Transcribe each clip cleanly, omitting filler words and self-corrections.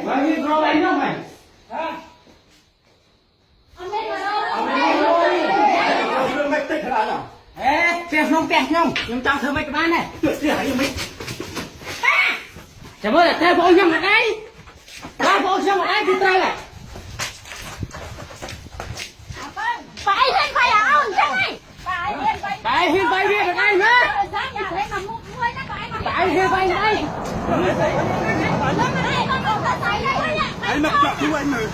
mày rồi anh không mày hả mày tích hả nào ê bẹt nhông nhưng trong thưa mấy cái bán này tuyệt vời như mấy chả mới là theo bộ nhông ở đây ba bộ nhông ở đây thì tay này Tại hiên bay đi được ai nữa? Tại hiên bay đây. Anh mặc chọn chú anh rồi.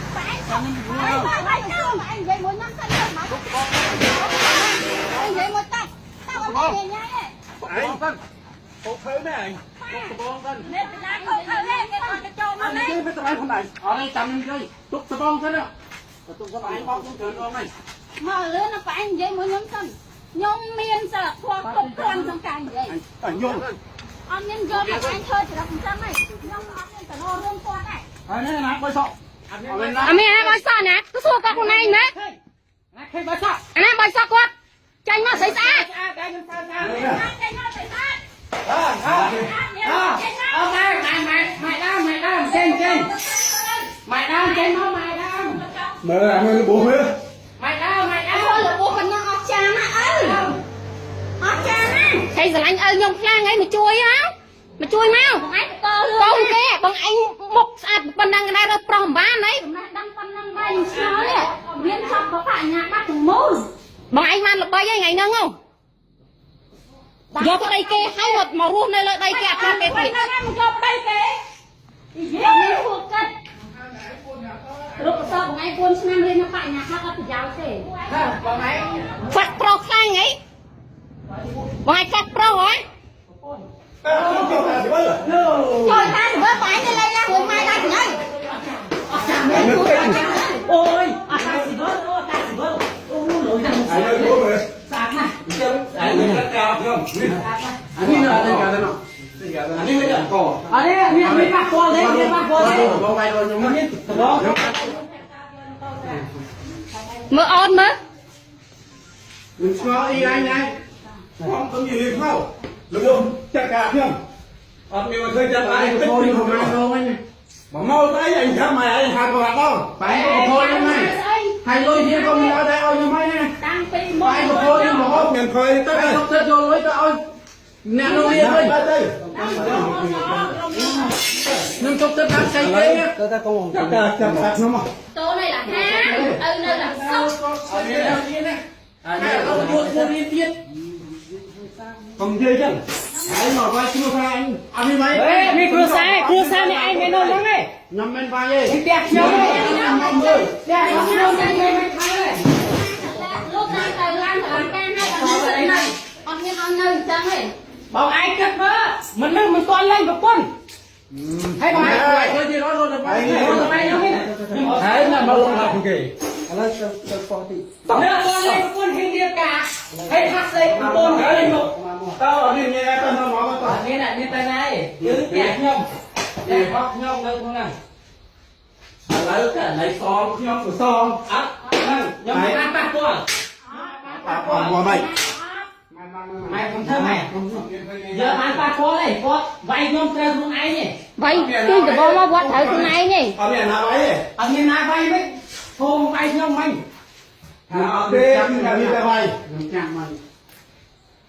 Cột khơi này. Cột con lên. Anh đi với tụi anh không này. Ở đây cầm đi. Tụt tụi con thế đó. Tụi con anh bóc xuống trường con này. Mà lớn nó phải anh vậy mới nhóm thân nhóm miên sợ khoa không quan trong càng vậy anh nhung anh nhân vô mà anh chơi thì là cũng trăm này nhóm anh nhân phải lo rong qua này anh này là bơi sọ anh mẹ bơi sọ nè cứ xua các con này nữa anh bơi sọ anh em bơi sọ quá tranh nó xảy ra mày đam trên mày bố mới mày đau thôi là bố mình nó ọt cha nó ọt cha nó thầy giờ anh ơi nhông khang ấy mà chui mau con kia bằng anh một sạch bằng đằng này rồi prom bán đấy đăng phân đăng bay nó đấy biến chọc có phải nhà bắt từng môn bằng anh man là bay ngày nâng không do cái đây kia hay một màu ruộng này là đây kia ra cái gì đây kia mình thuộc cân lúc sau của anh quân năm lên nó phải nhà khác thì giáo thế phát pro khang ấy ngoài phát pro ấy trời ta thì bớt phải lên đây ra hồi mai ta thì đây ôi ta chỉ bớt lỗi ra sạc này anh là cao không anh là đây cả nào anh đi bây cổ anh đi bắt con đấy con bay rồi nhưng mà mơ on mơ đừng xóa y anh không có gì không được không chặt cả không ông nhưng mà khơi chặt lại tích thì không ai đâu anh mà mau tới anh sao mày anh hàng bạc đâu phải thôi em này hay lôi đi không ở đây ôi như mấy nè phải một thôi nhưng mà ốp nhận khơi tới đây không vô lối cho ôi nè nó đi thôi nhưng chụp tới bác xây đấy nhá ta không chặt nó mà tô này là há nơi là sốc ông buồn liên tiếp không chơi chứ ai mà vai cua sai anh đi mấy mi cua sai này anh mới nôn lắm ấy nằm bên vai ấy đẹp nhau đẹp nhau lúc này thời gian là can hay là ông nhân ông nơi chẳng ấy bảo ai cất nữa mình con lên một quân hay bảo ai chơi gì đó rồi là phải thấy là bao lâu không kì nếu con lên một quân thì điệp cả hay hát dậy một quân lên một tao ở đây nghe tao nói mà tao nghe này như tay này cứ đẹp nhông đẹp hoặc nhông đâu không nào lấy cả lấy xóm nhông của xóm nhông ăn bạc qua qua mày mày không thơm mày giờ ăn bạc qua này có vay nhông theo con ai nhỉ vậy tôiจะบอกว่าวัดเถอะคุณนายนี่ ở nhà nào vậy ở nhà nào vay mấy thôn vay nhông mày ở đây là đi ra vay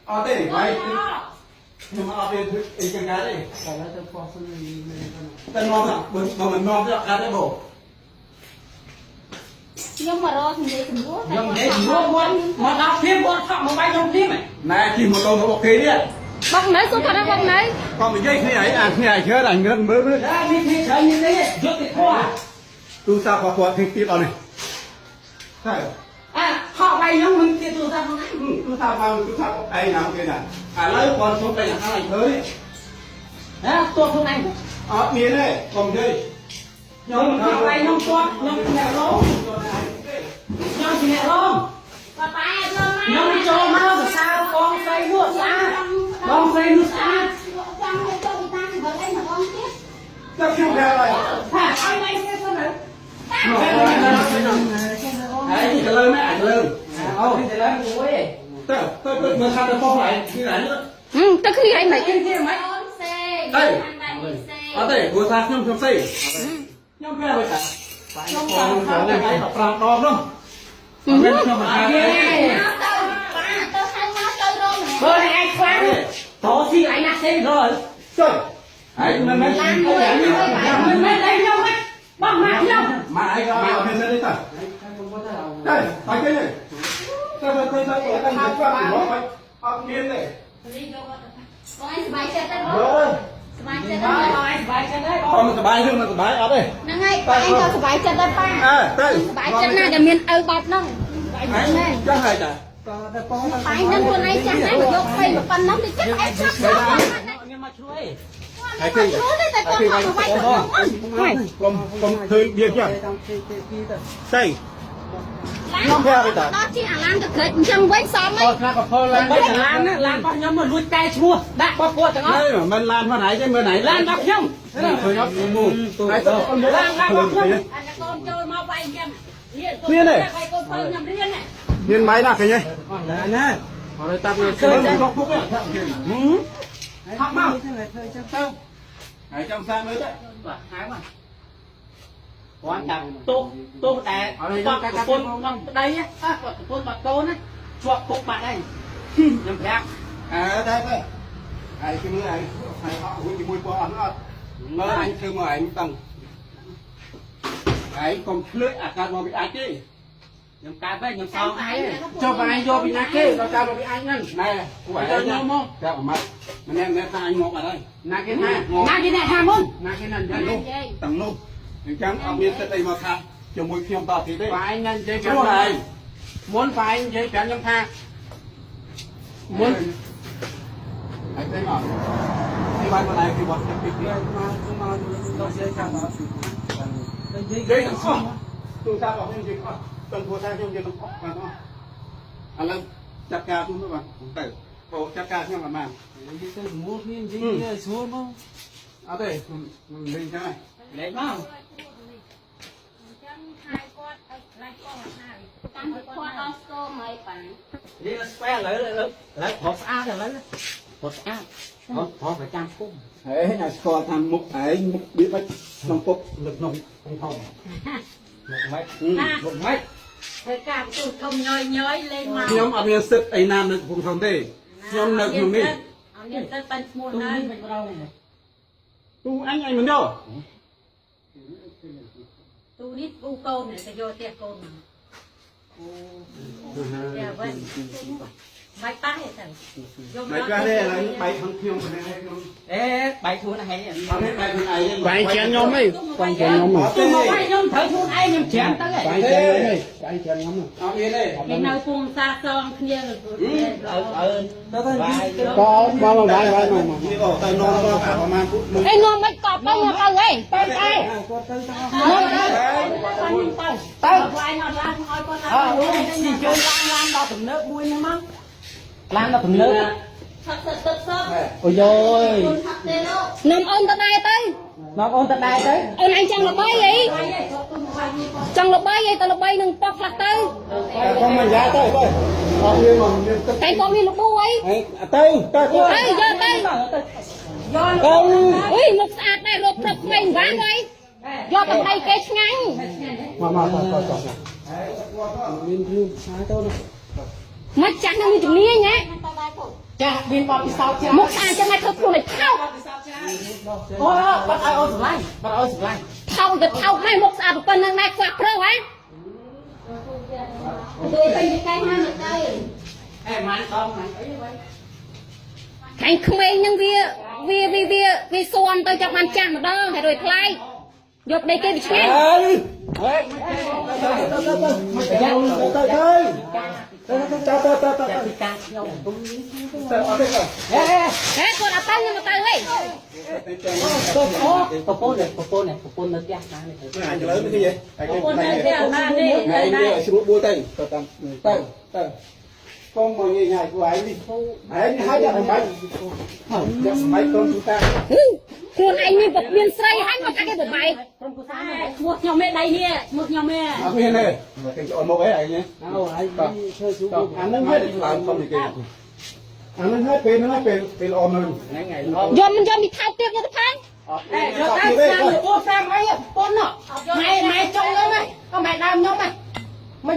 ở đây vay nhưng mà ở bên cái chân cá đây tên ngon ạ mà mình ngon chứ ăn đấy bổ nhưng mà rồi thì cũng mua nhông để mua quân mà đọc thêm quân học mà vay nhông thêm này này chỉ một câu nó bọc khí đi bông nấy xuống còn nó bông nấy con bị dây thế ấy thế này chứ đành ngân mới mới ra đi thế chơi như thế rốt thì khoa tu sao khoa khoa thì tiếp vào này họ vay nhông mình kia tu sao không tu sao ai nào kia này lấy con số đây là thằng này tới tôi không anh ở miền này còn đây nhông họ vay nhông con nhông nhà lông nhông nhà lông nhông cho mau là sao con xây nước xa con xây nước xa chắc không theo rồi anh này xem sao nữa đấy thì lời mấy ảnh lời thì lấy muối tôi mới sao được phong lại như này nữa tôi khi anh mày kia mấy đây ở đây của sao không xây ខ្ញុំវាទៅខ្ញុំតាមខាងតែប្រដងនោះមិនខ្ញុំមកហើយបើឯងខ្លាំងតោះស៊ីឯណាទេrồi ចុយហើយមិនមែនឡានមួយមិនមែនឯងខ្ញុំបងមកខ្ញុំ មកឯងក៏មកមានទេតាទៅហើយគេទៅតាមគាត់អត់មានទេ បងឯងសប្បាយចិត្តទេបង អើយ សប្បាយចិត្តទេ បងឯងសប្បាយចិត្តទេបង ខ្ញុំសប្បាយរឿងមិនសប្បាយអត់ទេ ហ្នឹងហើយបងឯងក៏សប្បាយចិត្តដែរប៉ា អើទៅ សប្បាយចិត្តណាស់ដែលមានឪបែបហ្នឹង ចាស់ហើយតា ប៉ាហ្នឹងខ្លួនឯងចាស់ណាស់មកយកផ្ទៃមកប៉ុណ្ណឹងទៅចិត្តឯងឆ្លាប់ឆ្លាប់ ខ្ញុំមកជួយ ហើយគេ ខ្លួនទេតែគាត់មកវាយទៅហ្នឹង ខ្ញុំឃើញវាចាស់ទៅខ្ញុំប្រាប់ទៅតា ដល់ជាអាឡានទៅក្រិចអញ្ចឹងវិញសមហី ខ្លះក៏ផលឡើង បើឡានរបស់ខ្ញុំមកលួចកែឈ្មោះដាក់បោះពួកទាំងអស់ មិនឡានមកไหนទេមើលไหน ឡានរបស់ខ្ញុំ ឃើញអត់មូហើយទៅអត់មើល ឡានរបស់ខ្ញុំ អាកូនចូលមកវាយអញ្ចឹងនេះ មានទេ ហើយកូនទៅខ្ញុំរៀន មានម៉ៃណាឃើញទេ ណា អត់តាប់នេះឃើញទៅពុកហឹម ហត់មក ទៅហើយចាំសាមើលទៅ បាទហៅមកគាត់ដាក់ទោសតែគាត់ប្រពន្ធក្នុងប្តីគាត់ប្រពន្ធបាត់កូនណាជាប់គុកបាត់ហើយខ្ញុំប្រាប់ ទៅហើយគឺមើលហើយអត់ហួចជាមួយពួកអត់មើលអញធ្វើមកអញតឹងហើយកុំភ្លើកអាការមកពីអាចទេ ខ្ញុំកើតទៅខ្ញុំសងឯង ចុះបងឯងយកពីណាគេដល់ការមកពីអញហ្នឹងណែពួកឯងយកមកចាំអមាត់ម្នាក់ថាអញមកអត់ហើយណាគេថា ណាគេអ្នកថាមុន ណាគេណាយ៉ាងនោះទាំងនោះអញ្ចឹងអត់មានទឹកអីមកថាជាមួយខ្ញុំតទៀតទេបងឯងណានិយាយប្រាប់ឯងមុនបងឯងនិយាយប្រាប់ខ្ញុំថាមុនហើយទៅមកទីបានមកឯងពីវត្តពីពីមកដល់និយាយចាំមកនិយាយទាំងអស់ទូតារបស់ខ្ញុំនិយាយអស់ទាំងព្រោះថាខ្ញុំនិយាយទាំងអស់បាទអស់ឥឡូវចាត់ការទូមកបាទទៅបងចាត់ការខ្ញុំអាម៉ាន និយាយទៅមូលគ្នានិយាយស្រួលមក អត់ទេមិនលេងចឹងហើយ លេងមក តាមគាត់អស់ស្គមហើយប៉ា នេះស្វែឥឡូវផុសស្អាតឥឡូវផុសស្អាតផុសប្រចាំគុំ ហេអ្នកស្គាល់ថាមុខឯងមុខវាបាច់ក្នុងពុកលើក្នុងធំមុខម៉េចមុខម៉េច ធ្វើការទូធំញយលេងមក ខ្ញុំអត់មានសិទ្ធអីណានៅកំពង់ធំទេខ្ញុំនៅក្នុងនេះ អត់មានទៅបាញ់ឈ្មោះ ទូ ណា នេះមិនប្រង ទូអញមិនយក ទូនេះគូកូនទៅយកផ្ទះកូនមកយ៉ាវិញបាច់ប៉ះទេទៅយក មិនចាស់ទេឥឡូវបែកខាងខ្ញុំប៉ុណ្ណេះខ្ញុំ អេបាយខ្លួនឯង អត់មានបែកខ្លួនឯង បែងជើងខ្ញុំហីបែងជើងខ្ញុំ អត់ទេ មកបាយខ្ញុំត្រូវខ្លួនឯងខ្ញុំច្រាំទៅ បែងជើងខ្ញុំហីបែងជើងខ្ញុំ អត់មានទេ គេនៅពងសាសងគ្នា ទៅ ក៏បងបាយបាយមក នេះក៏ទៅនំក៏ប្រហែលពុកមួយ ឯងងំមិនកប់ទៅមកទៅហីទៅទៅ ទៅបាយអត់ឡើងឲ្យគាត់ឡើងនិយាយឡានដល់ទំនើបមួយហ្នឹងមកឡានដល់ទំនើប ថត់ទឹកសោះ អូយយ ថត់ទេលោកនំអូនទៅដែរទៅ មកអូនទៅដែរទៅ អូនឯងចង់ល្បីអីចង់ល្បីអីទៅល្បីនឹងប៉ោះខ្លះទៅ ខ្ញុំមិនយ៉ាទៅទៅអត់មានមកមានទឹក តែគាត់មានលបួអី ទៅទៅខ្លួន ទៅយកទៅយកអុយមុខស្អាតដែររកព្រឹកក្មេងវ៉ាងអីយកទៅដីគេឆ្ងាញ់ មកទៅមានរឿងឆ្ងាយទៅ មិនចាស់នឹងមានជំនាញណា ចាស់មានបបពិសោធន៍ចាស់ មុខស្អាតចឹងឲ្យធ្វើខ្លួនឲ្យថោក អូបាត់ឲ្យអូនស្រឡាញ់បាត់ឲ្យស្រឡាញ់ ថោកទៅថោកហើយមុខស្អាតប៉ុណ្្នឹងដែរខ្វះព្រឹកហ៎ទៅទៅកែណាមកទៅ អេម៉ានដងម៉ានអីវិញ ខាងក្មេងនឹងវាស៊ាំទៅចាប់បានចាស់ម្ដងហើយរួយថ្លៃយកដីគេវាឆ្ងាញ់ ហេទៅពីការខ្ញុំ ទៅអត់ទេទៅ ហេ ហេគាត់អត់ទៅខ្ញុំមកទៅហី អូប្រពន្ធនៅផ្ទះណានេះ អាចលើនេះទេ គាត់នៅផ្ទះណានេះ ថ្ងៃនេះស្រួលបួលទៅតាទៅកុំមកញ៉ៃគួរឯងនេះឯងហើយយកមិនបាច់យកមិនបាច់កូនទូតា ខ្លួនឯងមានស្រីហើយមកថាគេបបែក ក្រុមគូសា ឈ្មោះខ្ញុំមេដៃនេះឈ្មោះខ្ញុំមេ អត់មានទេគេអូនមកអីឯង អូហើយធ្វើស៊ូ អានឹងហើយឡើងខំនេះគេអានឹងហើយពេលហ្នឹងពេលល្អមើល ហ្នឹងហើយ យកមិនយកមីថោកទៀតយកទៅផង អត់ អេយកតាមសាមអូសាមអីប៉ុនណោះ អ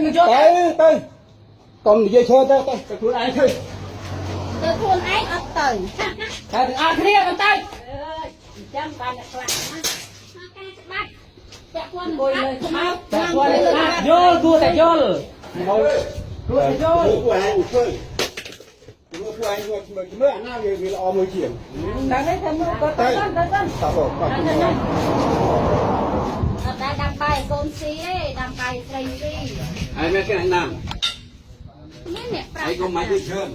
mình cho tới còn dây chơi tớiខ្លួនឯងធ្វើ ទៅខ្លួនឯងអត់ទៅ thằng ăn kia con tay ចាំបានតែខ្លាំងណាការច្បាប់ពាក់ព័ន្ធ ngồi lên áo qua lên vô đua tại vô đua tại vô ពួកឯងធ្វើពួកឯងមើលអាណាវាល្អមួយជាង đang đấy thêm có tới tới តើបង អត់ដែរដាំបាយកូនស៊ីទេដាំបាយស្រីស៊ី ហើយមានគេណាំ នេះអ្នកប្រាប់ ហើយកុំមកជឿន